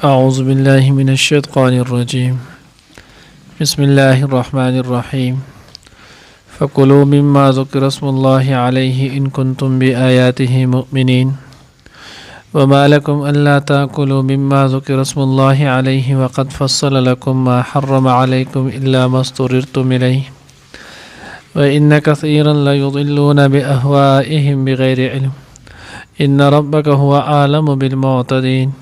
أعوذ بالله من الشيطان الرجيم بسم الله الرحمن الرحيم فكلوا مما ذكر اسم الله عليه إن كنتم بآياته مؤمنين وما لكم ألا تأكلوا مما ذكر اسم الله عليه وقد فصل لكم ما حرم عليكم إلا ما اضطررتم إليه وإن كثيرا ليضلون بأهوائهم بغير علم إن ربك هو أعلم بالمعتدين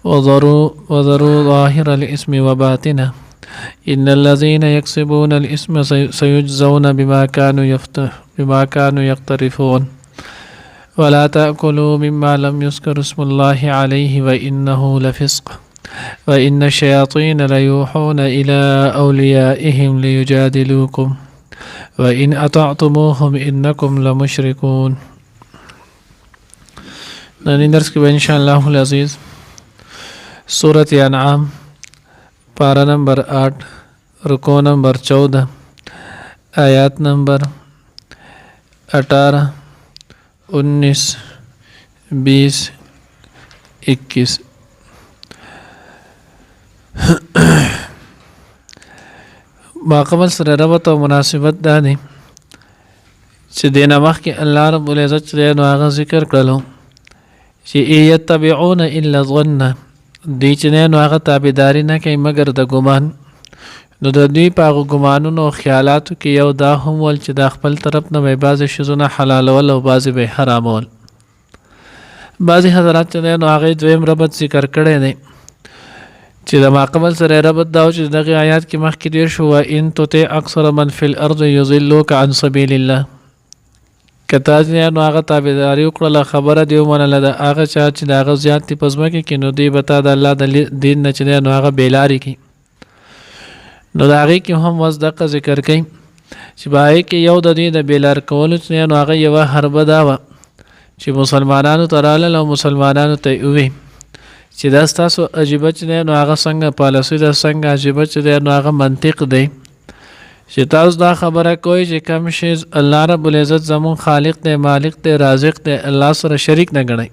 وذروا ظاهر الإثم وباطنه إن الذين يكسبون الإثم سيجزون بما كانوا يقترفون ولا تأكلوا مما لم يذكر اسم الله عليه وإنه لفسق وإن الشياطين ليوحون إلى أوليائهم ليجادلوكم وإن أطعتموهم إنكم لمشركون. نني درس کې ان شاء الله العزيز سورة انعام پارا نمبر 8 رکو نمبر 14 آیات نمبر 18 19 20 21 باقبل سره ربط او مناسبت دا دی چې دینه مخکې الله رب العزت چې نو هغه ذکر کړلو چې یتبعون الا الظن دی چې نو هغه تابعداري نه کوي مګر د ګمان. نو د دوی په هغو ګمانونو او خیالاتو کې یو دا هم ول چې د خپل طرف نه به بعضې شیزونه حلالول او بعضې به حرامول. بعضې حضرات چې نو هغې دویم ربط ذکر کړی دی چې د ماقبل سره ربط دا و چې دغې آیات کې مخکې ډېر شو وان تطع اکثر من فی الارض یضلوک عن سبیل الله که تاسو نو هغه تابعداري وکړله خبره دې ومنله د هغه چا چې د هغه زیات دي په ځمکه کې نو دوی به تا د الله د دین نه چې دی نو هغه بېلارې کړي. نو د هغې کې هم اوس دقه ذکر کوي چې په هغې کې یو د دوی د بېلار کولو چې نو هغه یوه حربه دا وه چې مسلمانانو ته رالل او مسلمانانو ته یې وویل چې دا ستاسو عجیبه چې دی نو هغه څنګه پالیسي ده څنګه عجیبه چې دی نو هغه منطق دی چې تاسو دا خبره کوئ چې کم شی الله رب العزت زمون خالق دی مالک دی رازق دی الله سره شریک نه ګڼئ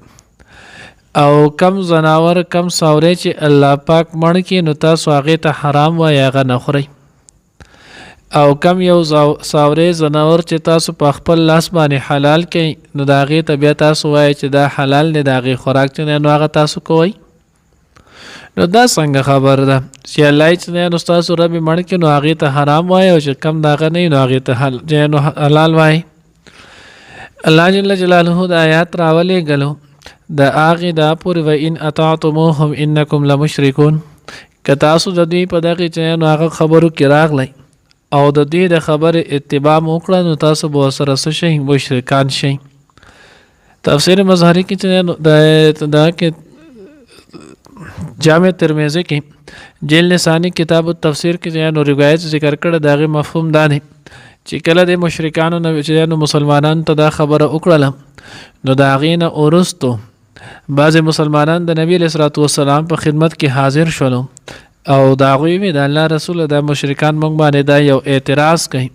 او کم زناور کم ساورې چې الله پاک مړ کړي نو تاسو هغې ته حرام وایي هغه نه خورئ او کم یو ساورې زناور چې تاسو په خپل لاس باندې حلال کړئ نو د هغې ته بیا تاسو وایئ چې دا حلال دی د هغې خوراک چې نو هغه تاسو کوئ. نو دا څنګه خبر ده چې الله چې نو ستاسو رب مړ کړي نو هغې ته حرام وایي او چې کم د هغه نه وي نو هغې ته حلال وایي. الله جل جلاله د آیات راولېږلو د هغې دا پورې وان اطعتموهم انکم لمشرکون که تاسو د دوی په دغې چې نو هغه خبرو کې راغلی او د دوی د خبرې اتباع مو وکړه نو تاسو به ورسره څه شئ مشرکان شئ. تفسیر مظهري کې چې دا کې جامع ترمذی کې جلد ثانی کتاب التفسیر کې نو روایت ذکر کړه داغه مفهوم دا دی چې کله د مشرکانو نه چې نو مسلمانانو ته دا خبره وکړه نو دا غینه اورستو بعض مسلمانان د نبی علیہ الصلوۃ والسلام په خدمت کې حاضر شول او دا غوی د الله رسول د مشرکان مونږ باندې دا یو اعتراض کوي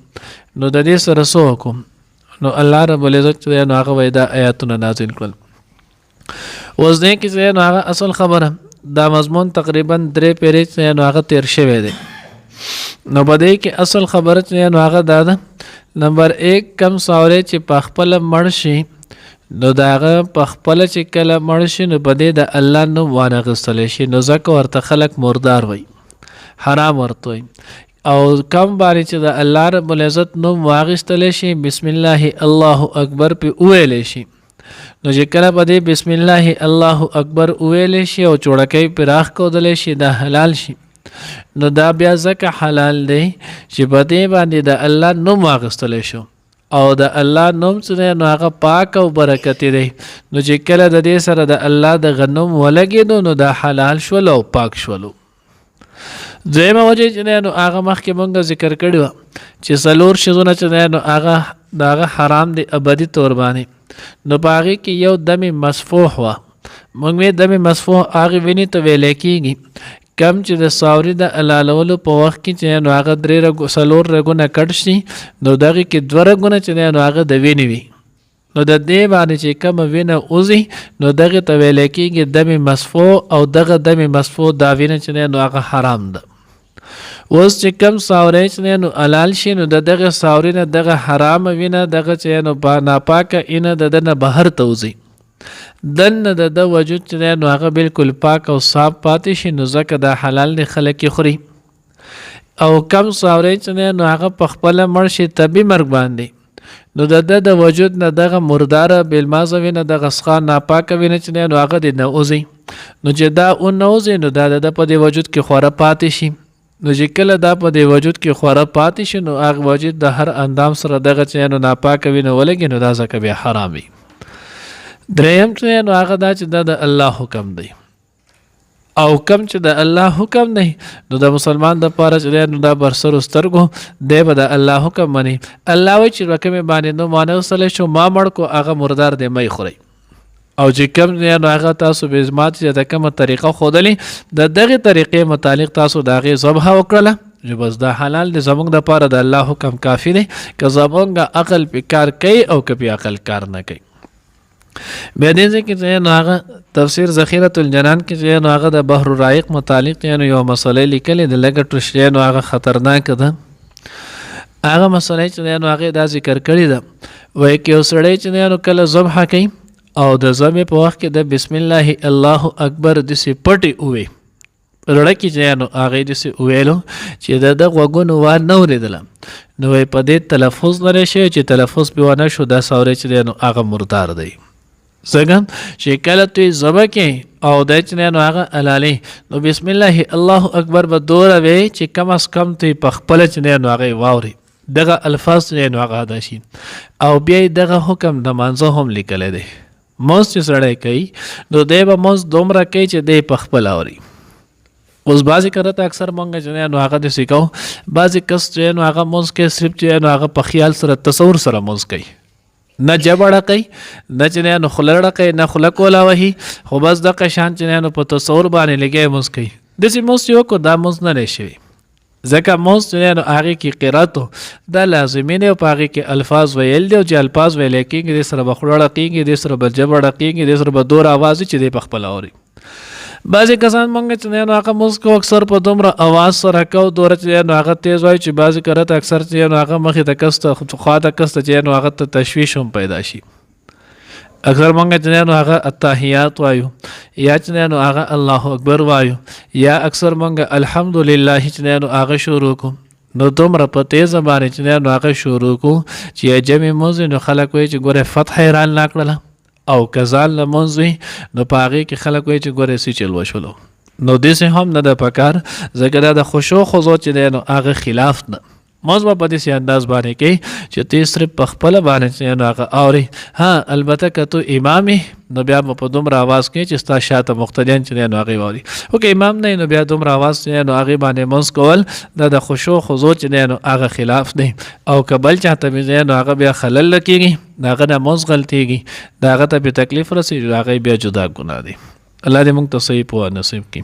نو د دې سره سو حکم نو الله رب العزت نو هغه وای دا آیاتونه نازل کړل. اوس دې کې نو هغه اصل خبره دا مضمون تقریبا 3 پیرې نو هغه تیر شوی دی. نو په دې کې اصل خبره نو هغه دا ده نمبر 1 کم ساورې چې په خپل مړ شي نو دا هغه په خپل چې کله مړ شي نو په دې د الله نوم وانغستلی شي نو ځکه ورته خلک مردار وایي حرام ورته وایي او کم باندې چې د الله رب العزت نوم واغستلی شي بسم الله الله اکبر پې وویلی شي نو چې کله په دې بسم الله الله اکبر وویلی شي او چوړکی پې راښکودلی شي دا حلال شي نو دا بیا ځکه حلال دی چې په دې باندې د الله نوم واغستلی شو او د الله نوم چې دی نو هغه پاک او برکتي دی نو چې کله د دې سره د الله د نوم ولګېدو نو دا حلال شول او پاک شولو. دویمه وجه چې دی نو هغه مخکې مونږ ذکر کړي وه چې 4 شیزونه چې دی نو هغه د هغه حرام دی ابدي طور باندې نو په هغې کې یو دم مسفوح وه مونږ وی دم مسفوح هغې وینې ته ویلی کېږي کم چې د ساوري د حلالولو په وخت کې چې نو هغه 4 رګونه کټ شي نو دغې کې 2 رګونه چې نو هغه د وینې وي نو د دې باندې چې کوم وینه اوزي نو دغه ته ویل کېږي دم مسفوح او دغه دم مسفوح دا وینه چې نو هغه حرام ده. اوس چې کوم ساوري چې نو حلال شي نو دغه ساوري نه دغه حرام وینه دغه چې نو ناپاکه اینه د نه بهر ته وزي دنه د وجود چې نو هغه بالکل پاک او صاف پاتې شي نو ځکه دا حلال دی خلک یې خوري. او کم ساوري چې نو هغه په خپله مړ شي طبي مرګ باندې نو د وجود نه دغه مرداره بېلمازه وینه دغه څښا ناپاکه وینه چې نو هغه د نه وځي نو چې دا ونه وځي نو دا د په دې وجود کې خوره پاتې شي. نو چې کله دا په دې وجود کې خوره پاتې شي نو هغه وجود د هر اندام سره دغه چې نو ناپاکه وینه ولګي نو دا ځکه بیا حرام وي. دریم چې نو هغه دا چې دا د الله حکم دی او کم چې د الله حکم دی نو د مسلمان د پاره چې نو دا برسر سترګو دی به د الله حکم مني. الله وایي چې رقم باندې نو مانو سره شو ما مړ کو هغه مردار دی مې خوري او چې کم نو هغه تاسو به زمات چې د کومه طریقه خودلې د دغه طریقې متعلق تاسو د هغې ذبح وکړله چې بس دا حلال دی زموږ د پاره د الله حکم کافي دی که زموږ عقل پې کار کوي او که پې عقل کار نه کوي. بیا دې ځای کې چې نو هغه تفسیر ذخیرة الجنان کې چې نو هغه د بحر الرایق متعلق نو یو مسله لیکلې د لږه ټوشې نو هغه خطرناک ده. هغه مسله چې نو هغې دا ذکر کړې ده وایي که یو سړی چې نو کله ذبح کوي او د ذبح په وخت کې د بسم الله الله اکبر داسې پټې ووایي رړه کې چې نو هغې داسې وویلو چې د غوږونو وار نه اورېدله نو وایي په دې تلفظ لرې شوی چې تلفظ پې ونه شو دا سوری چې نو هغه مردار دی. څنګه چې کله توی ذبح کې او دی چې نو هغه حلالې نو بسم الله الله اکبر به دوره وی چې کم از کم توی په خپله چې نو هغې واوري دغه الفاظ چې نو هغه ادا شي. او بیا یې دغه حکم د مانځه هم لیکلی دی. مونځ چې سړی کوي نو دی به مونځ دومره کوي چې دی په خپله اوري. اوس بعضې کرته اکثر مونږ چې نو هغه داسې کوو بعضې کس چې نو هغه مونځ کوي صرف چې نو هغه په خیال سره تصور سره مونځ کوي نه جبه ړقوي نه چې نو خوله ړقوي نه خوله کوله وهي خو بس دغه شان چې نو په تصور باندې لګی مونځ کوي. داسې مونځ چې وکړو دا مونځ نه دی شوي ځکه مونځ چې نو هغې کې قرات دا لازمي دی او په هغې کې الفاظ ویل دي او چې الفاظ ویلی کېږي دې سره به خوله ړقېږي دې سره به جبه ړقېږي دې سره به دور اواز وي چې دی په خپله اوري. بعضې کسان مونږ چې نو هغه مونځ کوو اکثر په دومره اواز سره کوو دوره چې نو هغه تیز وایي چې بعضې کرته اکثر چې نو هغه مخې ته کس ته خوا ته کس ته چې نو هغه ته تشویش هم پیدا شي. اکثر مونږ چې نو هغه التحیات وایو یا چې نو هغه الله اکبر وایو یا اکثر مونږ الحمدلله چې نو هغه شروع کوو نو دومره په تیزه باندې چې نو هغه شروع کوو چې جمع مونځ نو خلک وایي چې ګوره فتح یې رانه کړله او کزال لمونځ وي نو په هغې کې خلک وایي چې ګورې څه چل وشولو نو داسې هم نه ده پکار ځکه دا د خشوع خضوع چې دی نو هغه خلاف نه. مونځ به په داسې انداز باندې کوي چې ته صرف په خپله باندې چې نو هغه اوري. ها البته که تو امام نو بیا به په دومره اواز کوي چې ستا شاته مقتدیان چې دی نو هغې واوري. خو که امام نه نو بیا دومره اواز چې نو هغې باندې مونځ کول دا د خشوع خضوع چې دی نو هغه خلاف دی. او که بل چاته مې نو هغه بیا خلل لکېږي د هغه نه مونځ غلطېږي د هغه ته پې تکلیف رسېږي هغه بیا جدا ګناه دی. الله دې موږ ته صحیح پوهه نصیب کړي.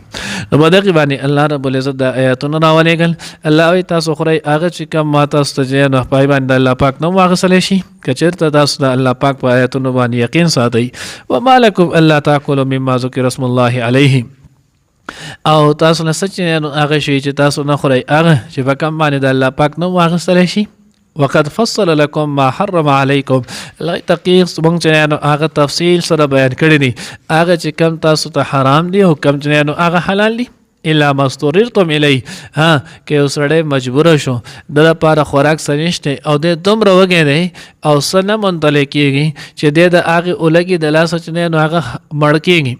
نو په دغې باندې الله رب العزت دا آیاتونه راولېږل. الله وایي تاسو خورئ هغه چې کوم ما تاسو ته چې نو په هغې باندې د الله پاک نه واخیستلی شي که چېرته تاسو د الله پاک په آیاتونو باندې یقین ساتئ. وما لکم الا تاکلوا مما ذکر اسم الله علیه او تاسو نه څه چې نو هغه شی چې تاسو نه خورئ هغه چې په کوم باندې د الله پاک نه واخیستلی شي. وقد فصل لكم ما حرم عليكم تحقیق مونږ چې نو هغه تفصیل سره بیان کړی دي هغه چې کم تاسو ته حرام دي او کم چې نو هغه حلال دي الا ما اضطررتم الیه. ها که یو سړی مجبوره شو د لپاره خوراک څه نشته او دی دومره وږی دی او څه نه موندلی کېږي چې دی د هغې اولګي د لاسه چې نو هغه مړ کېږي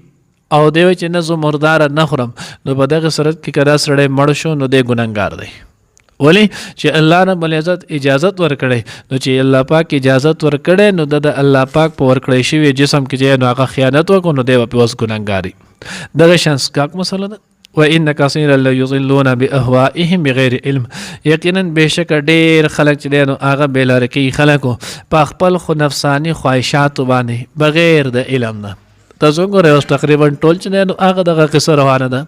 او دی وایي چې نه زه مرداره نه خورم نو په دغې صورت کې که دا سړی مړ شو نو دی ګنهګار دی. ولی چې الله رب العزت اجازت ورکړی نو چې الله پاک اجازت ورکړی نو د الله پاک په ورکړی شوي جسم کې چې نو هغه خیانت وکړو نو دی به پې اوس ګنهګاري. دغه شان سکاک مسله ده. وان کثیرا لیضلون باهوائهم بغیر علم یقینا بېشکه ډېر خلک چې دی نو هغه بېلاره کوي خلکو په خپل خو نفساني خواهشاتو باندې بغیر د علم نه. تاسو ګورئ اوس تقریبا ټول چې دی نو هغه دغه قصه روانه ده.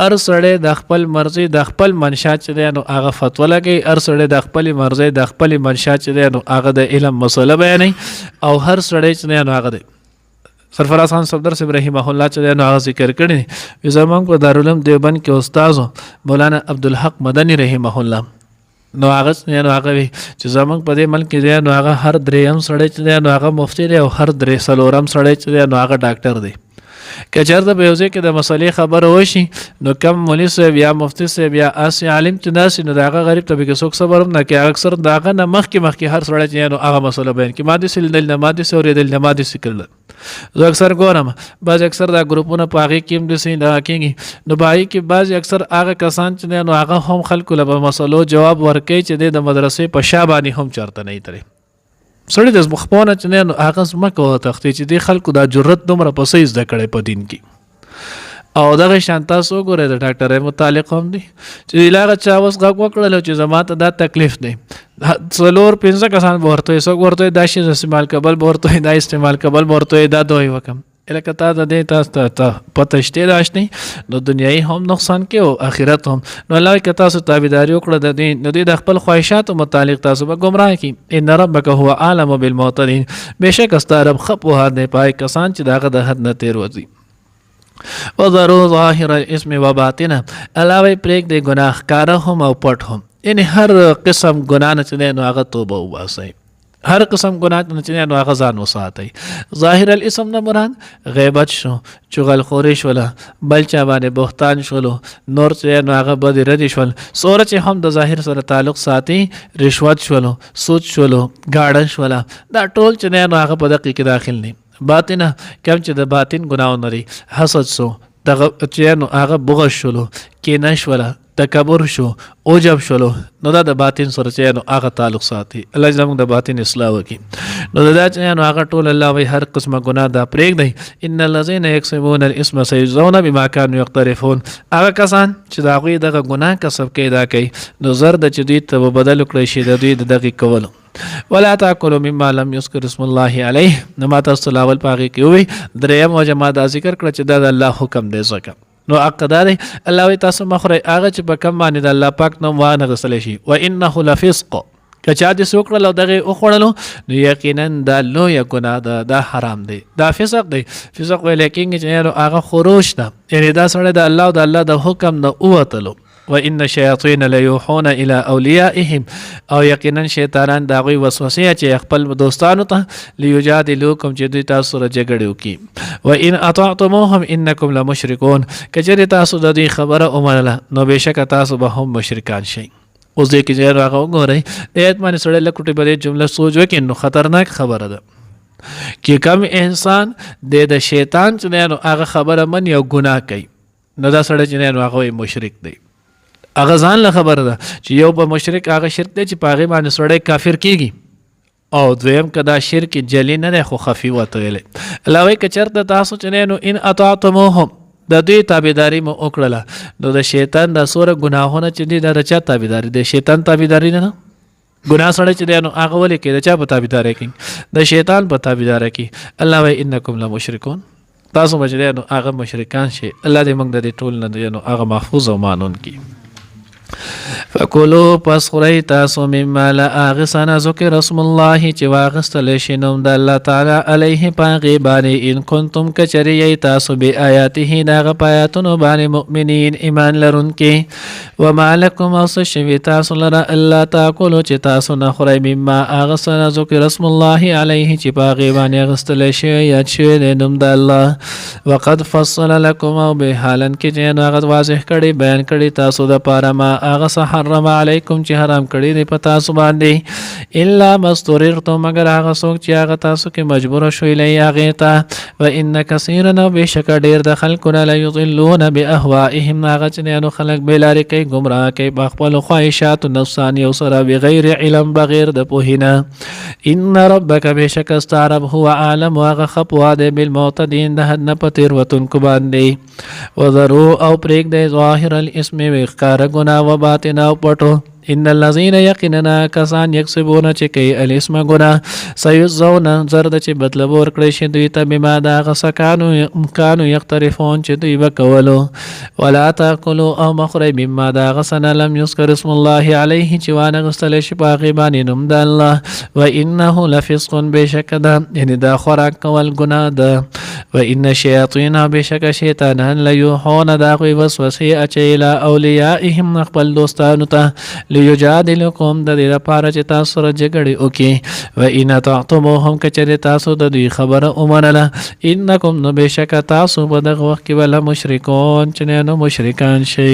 هر سړی د خپل مرضي د خپل منشا چې دی نو هغه فتوا لګوي، هر سړی د خپل مرضي د خپل منشا چې دی نو هغه د علم مسله بیانوي، او هر سړی چې دی نو هغه دی. سرفراز خان صفدر صاحب رحمه الله چې دی نو هغه ذکر کړی زموږ په دارالعلوم دیوبند کې استاد مولانا عبدالحق مدني رحمه الله نو هغه نو هغه وی چې زمونږ په دې ملک کې دی نو هغه هر درېیم سړی چې دی نو هغه مفتی دی او هر څلورم سړی چې دی نو هغه ډاکټر دی. که چېرته په یو ځای کې د مسلې خبره وشي نو کم مولي صاحب یا مفتی صاحب یا اسې عالم چې داسې نو د هغه غریب ته به څوک صبر هم نه کوي، اکثر د هغه نه مخکې هر سړی چې نو هغه مسله بیان کړي، ما داسې لیدل نه، ما داسې اورېدل نه، ما داسې کړل. زه اکثر ګورم بعضې اکثر دا ګروپونه په هغې کې هم داسې دغه کېږي نو په هغې کې بعضې اکثر هغه کسان چې دی نو هغه هم خلکو له په مسلو جواب ورکوي چې دی د مدرسې په شا باندې هم چېرته نه ترې سړی د مخپونه چې دی نو هغه ځمکه وتښتي چې دې خلکو دا جرت دومره په څه زده کړی په دین کې. او دغه شان تاسو وګورئ د ډاکټرۍ متعلق هم دي چې له هغه چا اوس غږ وکړلو چې زما ته دا تکلیف دی، 4-5 کسان به ورته وایي، څوک ورته وایي دا شی استعمال که، بل به ورته وایي دا استعمال که، بل به ورته وایي دا دوی وکړم. لکه تا د دې تاسو ته پته شته دا شته نو دنیایي هم نقصان کوي او آخرت هم. نو الله که تاسو تابعداري وکړه د دې نو د خپل خواهشاتو متعلق تاسو به ګمراه کی. ان ربک هو اعلم بالمعتدین، بېشک ستا رب ښه پوهه دی په هغه کسان چې د هغه د حد نه تېر وځي. وذروا ظاهر الاسم وباطنه، الله وایي پرېږدئ ګناه ښکاره هم او پټ هم، یعنې هر قسم ګناه نه چې دی نو هغه توبه وباسئ، هر قسم ګناه نه چې دی نو هغه ځان وساتئ. ظاهر الاسم نه مراد غیبت شو، چغلخوري شوله، بل چا باندې بهتان شولو، نور چې نو هغه بدې ردې شول، څومره چې هم د ظاهر سره تعلق ساتي، رشوت شولو، سود شولو، ګاډه شوله، دا ټول چې دی نو هغه په دقیق کې داخل نه. باطنه کم چې د باطن ګناهونه لري، حسد شو، دغه چې نو هغه بغض شولو، کینه شوله، تکبر شو، عجب شولو، نو دا د باطن سره چې نو هغه تعلق ساتي. الله زموږ د باطن اصلاح وکړي. نو دا چې نو هغه ټول الله وایي هر قسمه ګناه دا پرېږدئ. ان الذین یکسبون الاسم سیجزون بما کانوا یقترفون، هغه کسان چې د هغوی دغه ګناه کسب کوي دا کوي نو زر د چې دوی ته به بدل وکړی شي د دوی د دغې کولو. ولا تاکلوا مما لم یذکر اسم الله علیه، نو ما تاسو ته لاول په هغې کې ووایي درېیم وجه ما دا ذکر کړه چې دا د الله حکم دی. ځکه نو عقدا دی الله وایي تاسو مه خورئ هغه چې په کم باندې د الله پاک نوم وانغستلی شي. وانه لفسق، که چا داسې وکړل او دغې وخوړلو نو یقینا دا لویه ګناه ده، دا حرام دی، دا فسق دی. فسق ویلی کېږي چې هغه خروج ده، یعنې دا سړی د الله او د الله د حکم نه ووتلو. وان الشیاطین لیوحون الی اولیائهم، او یقینا شیطانان د هغوی وسوسې چې خپل دوستانو ته لیجادلوکم چې دوی تاسو سره جګړې وکړي. وان اطعتموهم انکم لمشرکون، که چېرې تاسو د دوی خبره ومنله نو بېشکه تاسو به هم مشرکان شئ. اوس دې کې چې هغه وګورئ د ایت باندې سړی لږ ټوټې به دې جمله سوچ وکړي نو خطرناک خبره ده چې کم انسان د شیطان چې دی نو هغه خبره مني او ګناه کوي نو دا سړی چې دی نو هغه مشرک دی. هغه ځان له خبره ده چې یو به مشرک هغه شرک دی چې په هغې باندې سړی کافر کېږي، او دویم که دا شرک جلی نه دی خو خفي ورته ویلی. الله وایي که چېرته تاسو چې دی نو ان اطعتموهم د دوی تابعداري مو وکړله نو د شیطان دا څومره ګناهونه چې دي دا د چا تابعداري دی؟ شیطان تابعداري نه. ګناه سړی چې دی نو هغه ولې کوي؟ د چا په تابعدارۍ کوي؟ د شیطان په تابعدارۍ کوي. الله وایي انکم لمشرکون، تاسو به چې دی نو هغه مشرکان شي. الله دې موږ د دې ټول نه دی نو هغه محفوظ او مانون کړي. فکلوا پس خورئ تاسو مما له هغه څه نه ذکر اسم الله چې واخیستلی شي نوم د الله تعالی علیه په هغې باندې ان کنتم که چېرې یئ تاسو بآیاته د هغه په آیاتونو باندې مؤمنین ایمان لرونکې. وما لکم او څه شوي تاسو لره الله تاکلو چې تاسو نه خورئ مما هغه څه نه ذکر اسم الله علیه چې په هغې باندې اخیستلی شوی یاد شوی دی نوم د الله. وقد فصل لکم او بحالا کې چې نو هغه واضح کړی بیان کړي تاسو دپاره ما هغه څه حرم علیکم چې حرام کړي دی په تاسو باندې الا ما اضطررتم مګر هغه څوک چې هغه تاسو کې مجبوره شوي لی هغې ته. وان کثیرا او بېشکه ډېر د خلکونه لیضلون باهوائهم هغه چې نو خلک بېلارې کوي ګمراه کوي په خپلو خواهشاتو نفسانیو سره بغیر علم بغیر د پوهې نه. ان ربک بېشکه ستا رب هو اعلم هغه ښه پوه دی بالمعتدین د حد نه په تېروتونکو باندې. وذرو او پرېږدئ ظاهر الاسم ښکاره ګناه و باطنه او پټو ان الذين يقيننا کسان یکسبون چې کوي الاسم ګناه سيجزون زرد چې بدله ورکړي شي دوی ته بما دا کانو یقترفون چې دوی وکولو ولا تاكلوا او مخري مما دا غسن لم يذكر اسم الله عليه چې وانه غسل شي باغی باندې نوم د الله وانه لفسق بشک دا یعنی دا خوراک کول ګناه ده وان الشياطين بشک شیطانان ليوحون دا کوي وسوسه اچيلا اولیاءهم خپل دوستانو ته ليجادلكم د دې لپاره چې تاسو سره جګړه وکي وان تعتموهم کچره تاسو د دوی خبره ومنله انکم نو بشک تاسو په دغه وخت کې ولا مشرکون چې نه مشرکان شي